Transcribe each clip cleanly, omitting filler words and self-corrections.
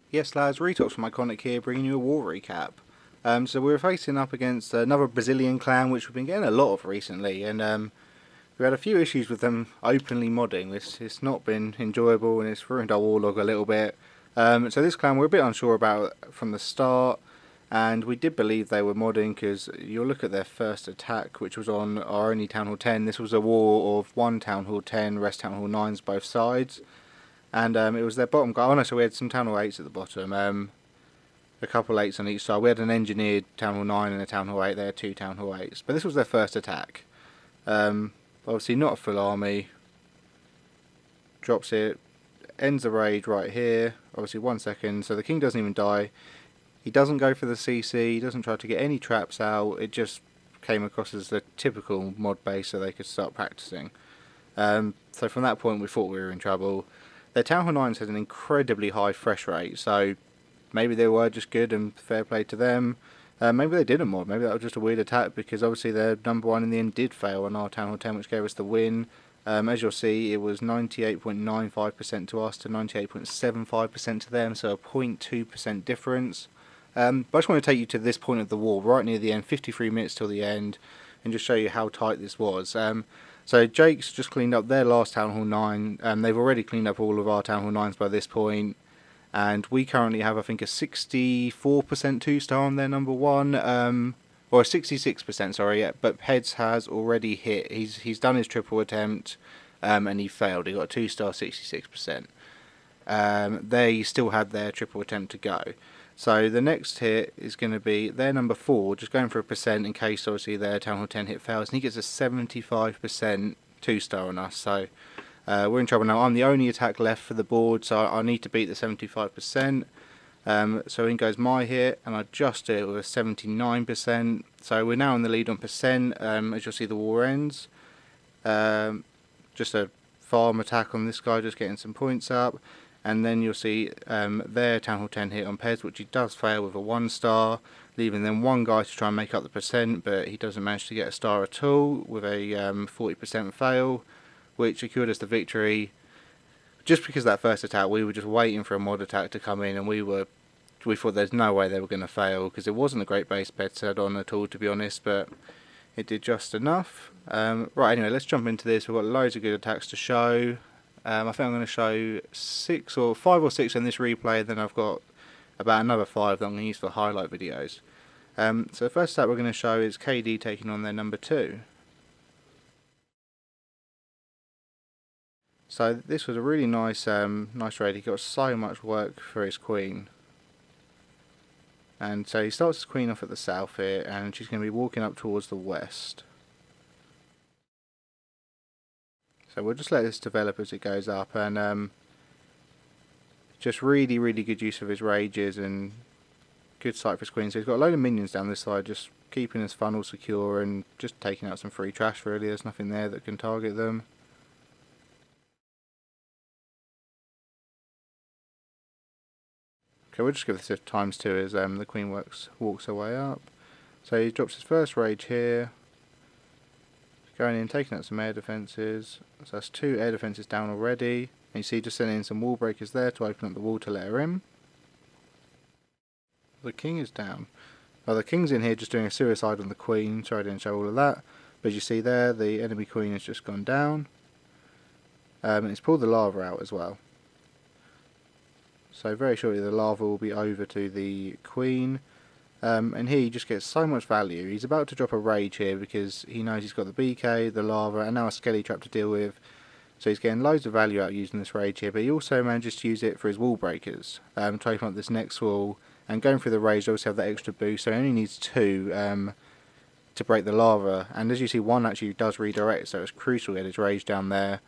Yes lads, Retox from iKonik here, bringing you a war recap. So we're facing up against another Brazilian clan, which we've been getting a lot of recently, and we had a few issues with them openly modding. It's not been enjoyable, and it's ruined our warlog a little bit. So this clan we're a bit unsure about from the start, and we did believe they were modding, because you'll look at their first attack, which was on our only Town Hall 10. This was a war of one Town Hall 10, rest Town Hall 9s both sides. And it was their bottom guy. Oh no, so we had some Town Hall 8s at the bottom. A couple 8s on each side. We had an engineered Town Hall 9 and a Town Hall 8. They had two Town Hall 8s. But this was their first attack. Obviously not a full army. Drops it. Ends the raid right here. Obviously 1 second. So the king doesn't even die. He doesn't go for the CC. He doesn't try to get any traps out. It just came across as the typical mod base so they could start practicing. So from that point we thought we were in trouble. Their Town Hall 9s had an incredibly high fresh rate, so maybe they were just good and fair play to them. Maybe they didn't mod, maybe that was just a weird attack, because obviously their number 1 in the end did fail on our Town Hall 10, which gave us the win. As you'll see, it was 98.95% to us to 98.75% to them, so a 0.2% difference. But I just want to take you to this point of the war, right near the end, 53 minutes till the end, and just show you how tight this was. So Jake's just cleaned up their last Town Hall 9, they've already cleaned up all of our Town Hall 9s by this point, and we currently have I think a 64% 2-star on their number 1, or a 66%, sorry, yeah, but Heads has already hit. He's done his triple attempt, and he failed. He got a 2-star 66%. They still had their triple attempt to go. So the next hit is going to be their number 4, just going for a percent in case obviously their Town Hall 10 hit fails, and he gets a 75% 2-star on us. So we're in trouble now. I'm the only attack left for the board, so I need to beat the 75%. So in goes my hit, and I just do it with a 79%. So we're now in the lead on percent. As you'll see, the war ends. Just a farm attack on this guy, just getting some points up. And then you'll see their Town Hall 10 hit on Pez, which he does fail with a 1-star, leaving them one guy to try and make up the percent, but he doesn't manage to get a star at all with a 40% fail, which secured us the victory. Just because of that first attack, we were just waiting for a mod attack to come in, and we thought there's no way they were going to fail, because it wasn't a great base Pez had on at all, to be honest, but it did just enough. Right, anyway, let's jump into this. We've got loads of good attacks to show. I think I'm going to show 5 or 6 in this replay, then I've got about another 5 that I'm going to use for highlight videos. So the first attack we're going to show is KD taking on their number 2. So this was a really nice raid. He got so much work for his queen. And so he starts his queen off at the south here, and she's going to be walking up towards the west. So we'll just let this develop as it goes up, and just really good use of his rages and good sight for his queen. So he's got a load of minions down this side, just keeping his funnel secure and just taking out some free trash really. There's nothing there that can target them. Okay, we'll just give this a ×2 as the queen walks her way up. So he drops his first rage here. Going in, taking out some air defences. So that's 2 air defences down already. And you see just sending in some wall breakers there to open up the wall to let her in. The king is down. Well, the king's in here just doing a suicide on the queen. Sorry I didn't show all of that. But as you see there, the enemy queen has just gone down. And it's pulled the lava out as well. So very shortly the lava will be over to the queen. And here he just gets so much value. He's about to drop a rage here because he knows he's got the BK, the lava, and now a skelly trap to deal with. So he's getting loads of value out using this rage here, but he also manages to use it for his wall breakers. To open up this next wall, and going through the rage, obviously have that extra boost, so he only needs 2 to break the lava. And as you see, 1 actually does redirect, so it's crucial to get his rage down there.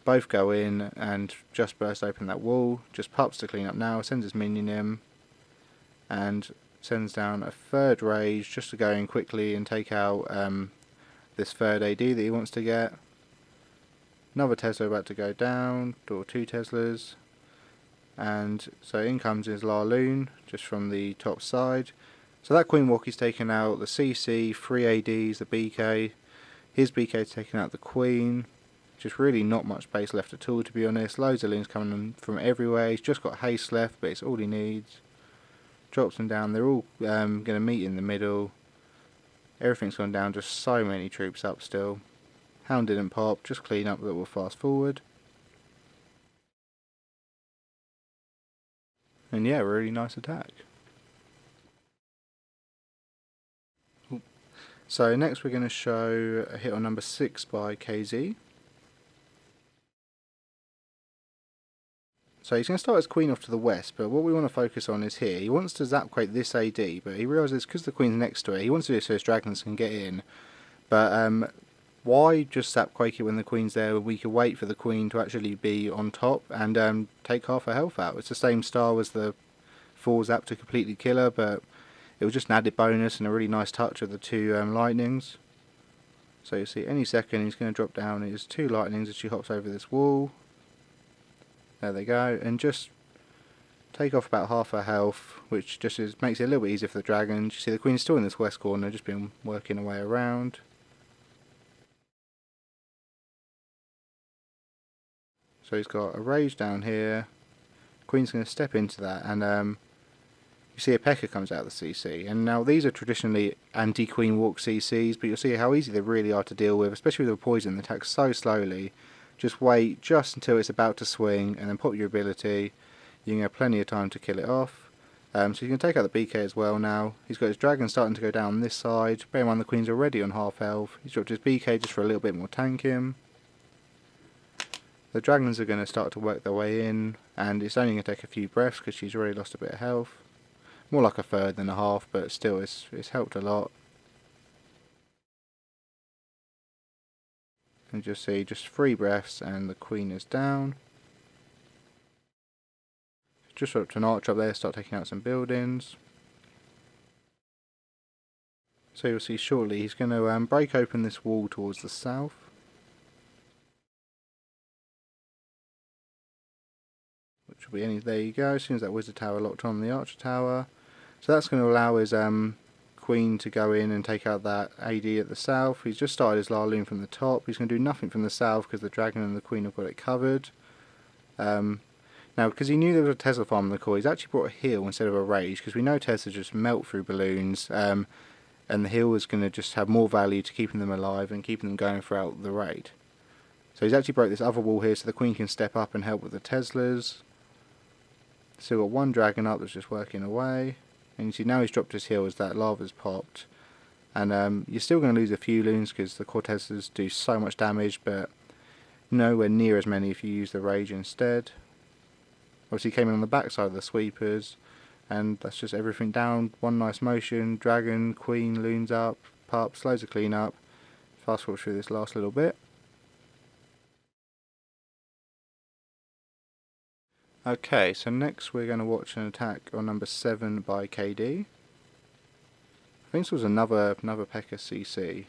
Both go in and just burst open that wall. Just pups to clean up now, sends his minion in, and sends down a 3rd rage just to go in quickly and take out this 3rd AD that he wants to get. Another Tesla about to go down, or 2 Teslas. And so in comes his Larloon just from the top side. So that Queen Walkie's taken out the CC, 3 ADs, the BK. His BK's taken out the Queen. Just really not much base left at all, to be honest. Loads of loons coming in from everywhere. He's just got haste left, but it's all he needs. Drops them down. They're all going to meet in the middle. Everything's gone down. Just so many troops up still. Hound didn't pop. Just clean up that we'll fast forward. And yeah, really nice attack. So next we're going to show a hit on number 6 by KZ. So he's going to start his queen off to the west, but what we want to focus on is here. He wants to zapquake this AD, but he realises because the queen's next to it, he wants to do it so his dragons can get in. But why just zapquake it when the queen's there when we could wait for the queen to actually be on top and take half her health out? It's the same style as the 4 zap to completely kill her, but it was just an added bonus and a really nice touch of the 2 lightnings. So you see any second he's going to drop down his 2 lightnings as she hops over this wall. There they go, and just take off about half her health, which just makes it a little bit easier for the dragons. You see the queen's still in this west corner, just been working her way around. So he's got a rage down here. Queen's going to step into that, and you see a P.E.K.K.A comes out of the CC. And now these are traditionally anti-queen walk CCs, but you'll see how easy they really are to deal with, especially with a poison that attacks so slowly. Just wait just until it's about to swing, and then pop your ability. You can have plenty of time to kill it off. So you can take out the BK as well now. He's got his dragon starting to go down this side. Bear in mind the queen's already on half health. He's dropped his BK just for a little bit more tanking. The dragons are going to start to work their way in, and it's only going to take a few breaths because she's already lost a bit of health. More like a third than a half, but still it's helped a lot. And just see, just 3 breaths and the queen is down. Just up to an archer up there, start taking out some buildings. So you'll see shortly he's going to break open this wall towards the south. Which will be there you go, as soon as that wizard tower locked on the archer tower. So that's going to allow his queen to go in and take out that AD at the south. He's just started his Laloon from the top. He's going to do nothing from the south because the dragon and the queen have got it covered. Now, because he knew there was a Tesla farm in the core, he's actually brought a heal instead of a rage, because we know Tesla just melt through balloons, and the heal is going to just have more value to keeping them alive and keeping them going throughout the raid. So he's actually broke this other wall here so the queen can step up and help with the Teslas. So we've got 1 dragon up that's just working away. And you see now he's dropped his heal as that lava's popped. And you're still going to lose a few loons because the Cortezes do so much damage, but nowhere near as many if you use the rage instead. Obviously he came in on the back side of the sweepers, and that's just everything down. 1 nice motion, dragon, queen, loons up, pups, loads of clean up. Fast forward through this last little bit. Okay, so next we're going to watch an attack on number 7 by KD. I think this was another P.E.K.K.A CC.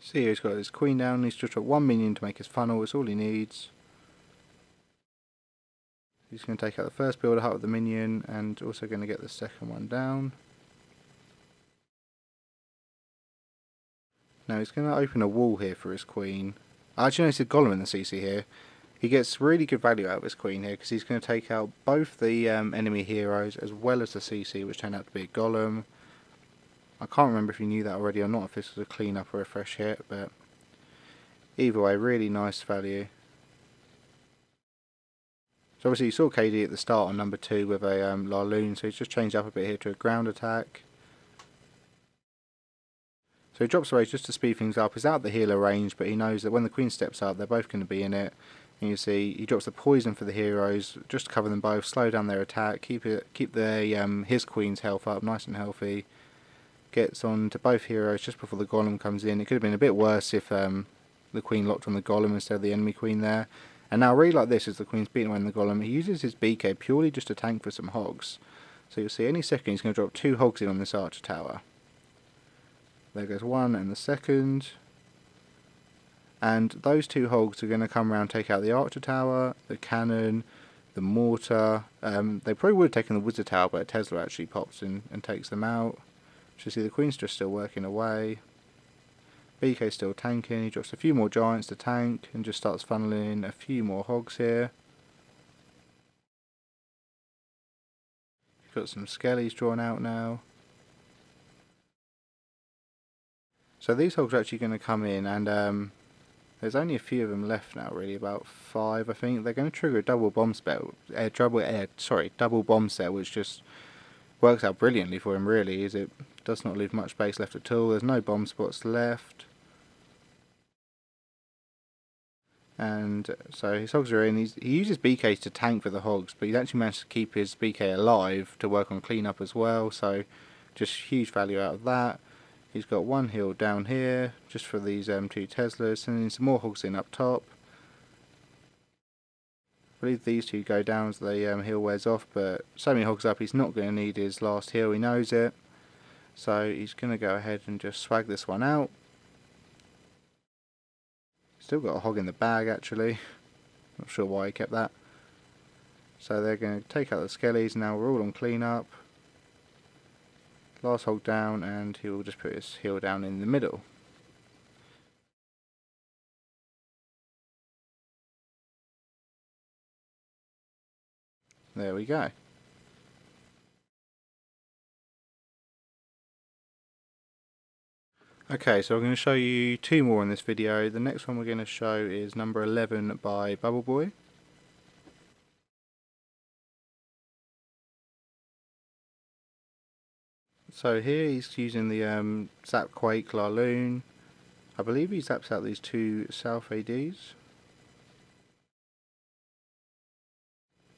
See, he's got his queen down, he's just got 1 minion to make his funnel, it's all he needs. He's going to take out the first builder hut with the minion, and also going to get the second one down. Now he's going to open a wall here for his queen. I actually noticed a golem in the CC here. He gets really good value out of his queen here because he's going to take out both the enemy heroes as well as the CC, which turned out to be a golem. I can't remember if you knew that already or not, if this was a clean up or a fresh hit, but either way, really nice value. So obviously you saw KD at the start on number 2 with a Laloon, so he's just changed up a bit here to a ground attack. So he drops the rage just to speed things up. He's out the healer range, but he knows that when the queen steps up, they're both going to be in it. And you see, he drops the poison for the heroes, just to cover them both, slow down their attack, keep his queen's health up, nice and healthy. Gets on to both heroes just before the golem comes in. It could have been a bit worse if the queen locked on the golem instead of the enemy queen there. And now I really like this, as the queen's beating away on the golem. He uses his BK purely just to tank for some hogs. So you'll see any second he's going to drop 2 hogs in on this archer tower. There goes 1 and the second. And those 2 hogs are going to come around, take out the archer tower, the cannon, the mortar. They probably would have taken the wizard tower, but a Tesla actually pops in and takes them out. So you see the queen's just still working away. BK's still tanking, he drops a few more giants to tank and just starts funneling a few more hogs here. Got some skellies drawn out now. So these hogs are actually going to come in, and there's only a few of them left now, really, about 5 I think. They're going to trigger a double bomb spell, double bomb cell, which just works out brilliantly for him, really, as it does not leave much space left at all. There's no bomb spots left. And so his hogs are in. He uses BKs to tank for the hogs, but he's actually managed to keep his BK alive to work on cleanup as well, so just huge value out of that. He's got one hill down here just for these 2 Teslas, and then some more hogs in up top. I believe these 2 go down as the hill wears off, but so many hogs up, he's not going to need his last hill, he knows it. So he's going to go ahead and just swag this one out. Still got a hog in the bag, actually. Not sure why he kept that. So they're going to take out the skellies. Now we're all on cleanup. Last hog down, and he will just put his heel down in the middle. There we go. Okay, so I'm going to show you 2 more in this video. The next one we're going to show is number 11 by Bubble Boy. So here he's using the Zap Quake Larloon. I believe he zaps out these 2 South ADs.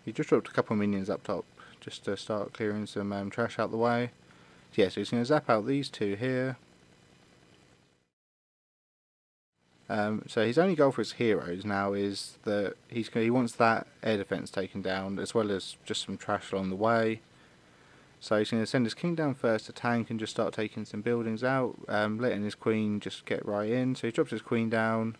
He just dropped a couple of minions up top just to start clearing some trash out the way. So yeah, so he's going to zap out these 2 here. So his only goal for his heroes now is that he wants that air defense taken down, as well as just some trash along the way. So he's going to send his king down first to tank and just start taking some buildings out, letting his queen just get right in. So he drops his queen down.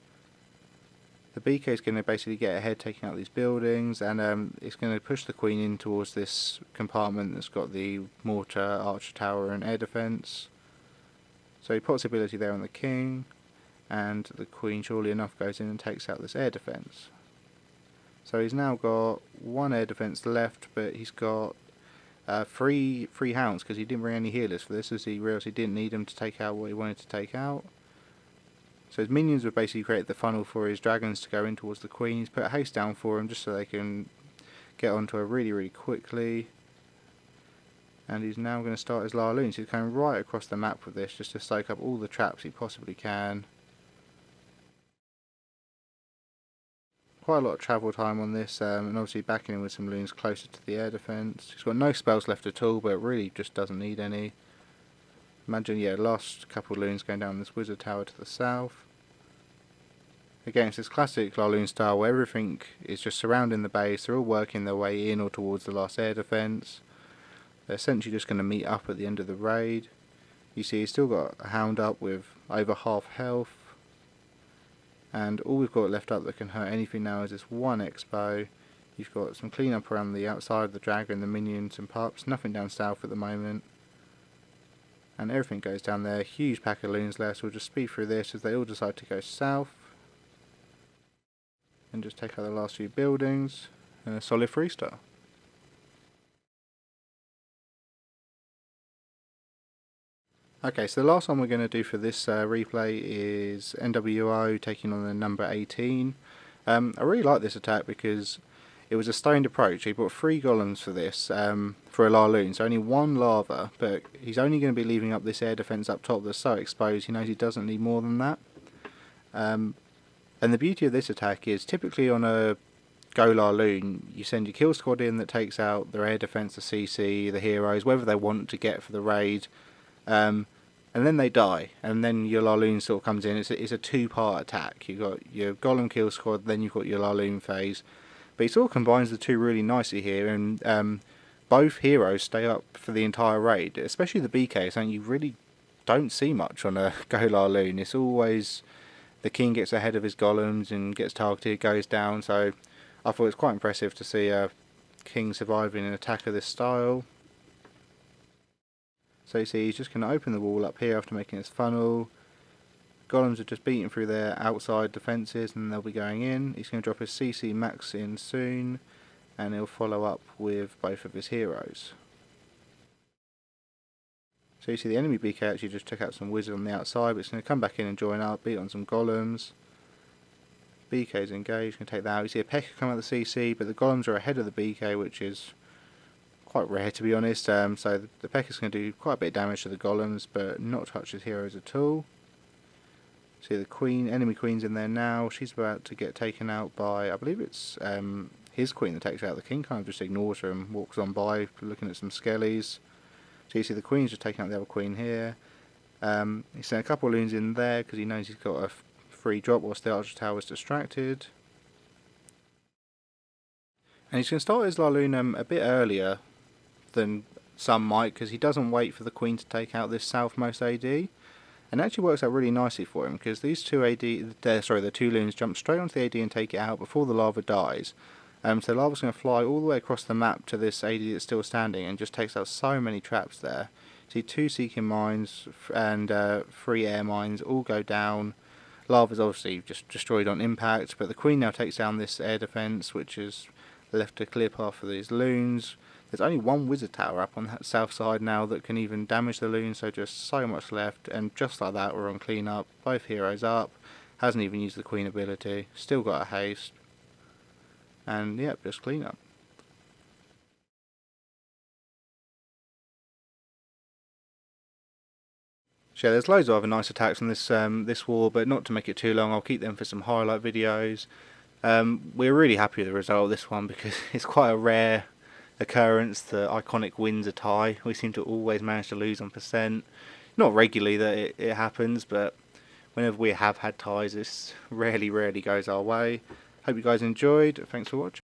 The BK is going to basically get ahead, taking out these buildings, and it's going to push the queen in towards this compartment that's got the mortar, archer tower and air defense. So he puts ability there on the king, and the queen, surely enough, goes in and takes out this air defense. So he's now got 1 air defense left, but he's got 3 hounds, because he didn't bring any healers for this, as he realised he didn't need them to take out what he wanted to take out. So his minions would basically create the funnel for his dragons to go in towards the queen. He's put a haste down for them just so they can get onto her really quickly. And he's now going to start his Larloons. He's going right across the map with this, just to soak up all the traps he possibly can. Quite a lot of travel time on this, and obviously backing in with some loons closer to the air defense. He's got no spells left at all, but it really just doesn't need any. Imagine, yeah, last couple of loons going down this wizard tower to the south. Again, it's this classic Larloon style where everything is just surrounding the base. They're all working their way in or towards the last air defense. They're essentially just going to meet up at the end of the raid. You see he's still got a hound up with over half health. And all we've got left up that can hurt anything now is this 1 expo. You've got some cleanup around the outside of the dragon, the minions and pups. Nothing down south at the moment. And everything goes down there. Huge pack of loons left. We'll just speed through this as they all decide to go south. And just take out the last few buildings. And a solid 3-star. Okay, so the last one we're going to do for this replay is NWO taking on the number 18. I really like this attack because it was a stoned approach. He brought 3 golems for this, for a Larloon, so only 1 lava, but he's only going to be leaving up this air defense up top that's so exposed, he knows he doesn't need more than that. And the beauty of this attack is typically on a Go Larloon, you send your kill squad in that takes out their air defense, the CC, the heroes, whatever they want to get for the raid. And then they die, and then your Larloon sort of comes in. It's a 2-part attack. You've got your Golem kill squad, then you've got your Larloon phase. But it sort of combines the 2 really nicely here, and both heroes stay up for the entire raid, especially the BK, something you really don't see much on a Go Larloon. It's always the king gets ahead of his golems and gets targeted, goes down, so I thought it was quite impressive to see a king surviving an attack of this style. So you see he's just going to open the wall up here after making his funnel. Golems are just beating through their outside defences and they'll be going in. He's going to drop his CC max in soon, and he'll follow up with both of his heroes. So you see the enemy BK actually just took out some wizard on the outside, but it's going to come back in and join up, beat on some golems. BK's engaged, going to take that out. You see a P.E.K.K.A come out of the CC, but the golems are ahead of the BK, which is quite rare to be honest. So the P.E.K.K.A is going to do quite a bit of damage to the golems, but not touch his heroes at all. See the queen, enemy queen's in there now. She's about to get taken out by, I believe it's his queen that takes out the king. Kind of just ignores her and walks on by, looking at some skellies. So you see the queen's just taking out the other queen here. He's sent a couple of loons in there because he knows he's got a free drop whilst the archer tower is distracted. And he's going to start his Lalunum a bit earlier than some might, because he doesn't wait for the queen to take out this southmost AD. And it actually works out really nicely for him, because these two the two loons jump straight onto the AD and take it out before the lava dies. So the lava's going to fly all the way across the map to this AD that's still standing and just takes out so many traps there. See 2 seeking mines and 3 air mines all go down. Lava's obviously just destroyed on impact, but the queen now takes down this air defence, which is left a clear path for these loons. There's only one wizard tower up on that south side now that can even damage the loons, so just so much left, and just like that we're on clean up. Both heroes up, hasn't even used the queen ability, still got a haste, and yep, just clean up. So yeah, there's loads of other nice attacks on this war, but not to make it too long, I'll keep them for some highlight videos. We're really happy with the result of this one because it's quite a rare occurrence that iKonik wins a tie. We seem to always manage to lose on percent. Not regularly that it happens, but whenever we have had ties, this rarely goes our way. Hope you guys enjoyed. Thanks for watching.